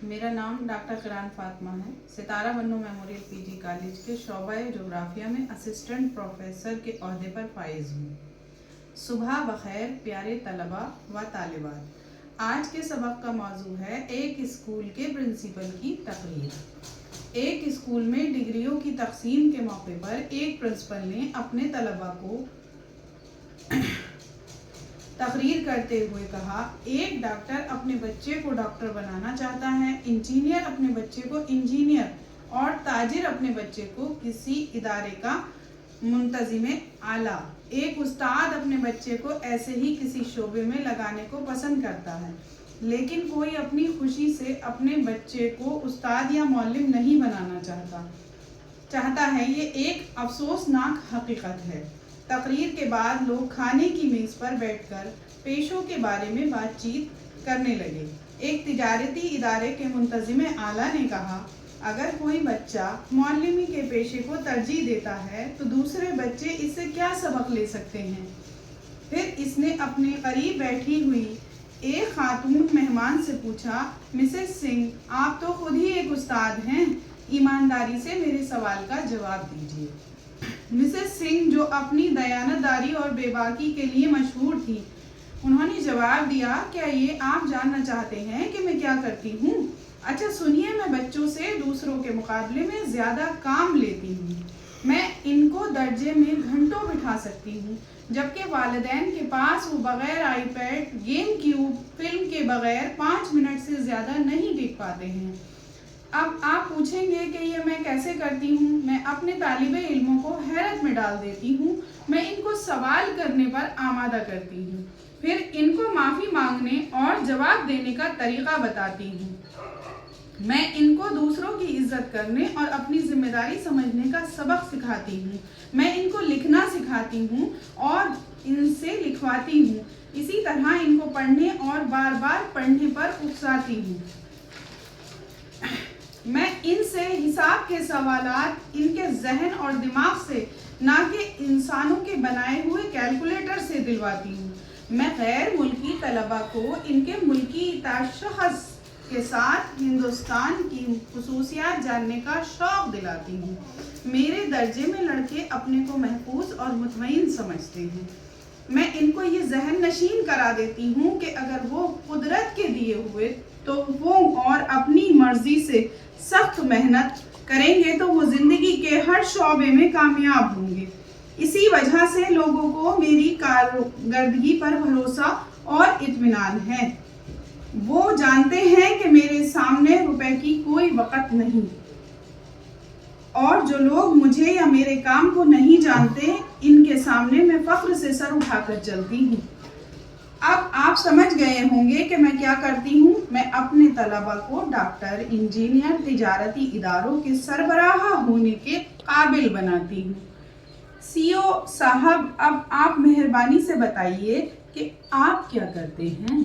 मेरा नाम डॉक्टर किरान फातिमा है। सितारा बन्नू मेमोरियल पीजी कॉलेज के शोबा जोग्राफिया में असिस्टेंट प्रोफेसर के ओहदे पर फाइज हूँ। सुबह बखैर प्यारे तलबा व तालिबात। आज के सबक का मौजू है एक स्कूल के प्रिंसिपल की तकरीर। एक स्कूल में डिग्रियों की तकसीम के मौके पर एक प्रिंसिपल ने अपने तलबा को तकरीर करते हुए कहा, एक डॉक्टर अपने बच्चे को डॉक्टर बनाना चाहता है, इंजीनियर अपने बच्चे को इंजीनियर और ताजिर अपने बच्चे को किसी इदारे का मुंतजिम आला, एक उस्ताद अपने बच्चे को ऐसे ही किसी शोबे में लगाने को पसंद करता है, लेकिन कोई अपनी खुशी से अपने बच्चे को उस्ताद या मौलिम नहीं बनाना चाहता है। ये एक अफसोसनाक हकीकत है। तकरीर के बाद लोग खाने की मेज़ पर बैठकर पेशों के बारे में बातचीत करने लगे। एक तिजारती इदारे के मुंतजिम आला ने कहा, अगर कोई बच्चा मौलवी के पेशे को तरजीह देता है तो दूसरे बच्चे इससे क्या सबक ले सकते हैं। फिर इसने अपने करीब बैठी हुई एक खातून मेहमान से पूछा, मिसेस सिंह, आप तो खुद ही एक उस्ताद हैं, ईमानदारी से मेरे सवाल का जवाब दीजिए। मिसेस सिंह, जो अपनी दयानतदारी और बेबाकी के लिए मशहूर थी, उन्होंने जवाब दिया, क्या ये आप जानना चाहते हैं कि मैं क्या करती हूँ? अच्छा सुनिए, मैं बच्चों से दूसरों के मुकाबले में ज़्यादा काम लेती हूँ। मैं इनको दर्जे में घंटों बिठा सकती हूँ, जबकि वालिदैन के पास वो बग़ैर आईपैड, गेम क्यूब, फिल्म के बग़ैर 5 मिनट से ज़्यादा नहीं टिक पाते हैं। अब आप पूछेंगे कि ये मैं कैसे करती हूँ। मैं अपने तालिबे इल्मों को हैरत में डाल देती हूँ। मैं इनको सवाल करने पर आमादा करती हूँ, फिर इनको माफ़ी मांगने और जवाब देने का तरीक़ा बताती हूँ। मैं इनको दूसरों की इज्जत करने और अपनी जिम्मेदारी समझने का सबक सिखाती हूँ। मैं इनको लिखना सिखाती हूँ और इनसे लिखवाती हूँ। इसी तरह इनको पढ़ने और बार बार पढ़ने पर उकसाती हूँ। मैं इनसे हिसाब के सवालात इनके जहन और दिमाग से, ना कि इंसानों के बनाए हुए कैलकुलेटर से दिलवाती हूँ। मैं गैर मुल्की तलबा को इनके मुल्की तशख़्ख़ुस के साथ हिंदुस्तान की खुसूसियात जानने का शौक़ दिलाती हूँ। मेरे दर्जे में लड़के अपने को महफूज और मुतमईन समझते हैं। मैं इनको ये जहन नशीन करा देती हूँ कि अगर वो कुदरत के दिए हुए तो वो और अपनी मर्जी से सख्त मेहनत करेंगे तो वो ज़िंदगी के हर शोबे में कामयाब होंगे। इसी वजह से लोगों को मेरी कारकर्दगी पर भरोसा और इत्मीनान है। वो जानते हैं कि मेरे सामने रुपए की कोई वक़्त नहीं, और जो लोग मुझे या मेरे काम को नहीं जानते, इनके सामने मैं फ़ख्र से सर उठाकर चलती हूँ। अब आप समझ गए होंगे कि मैं क्या करती हूँ। मैं अपने तलबा को डॉक्टर, इंजीनियर, तिजारती इदारों के सरबराह होने के काबिल बनाती हूँ। सीओ साहब, अब आप मेहरबानी से बताइए कि आप क्या करते हैं।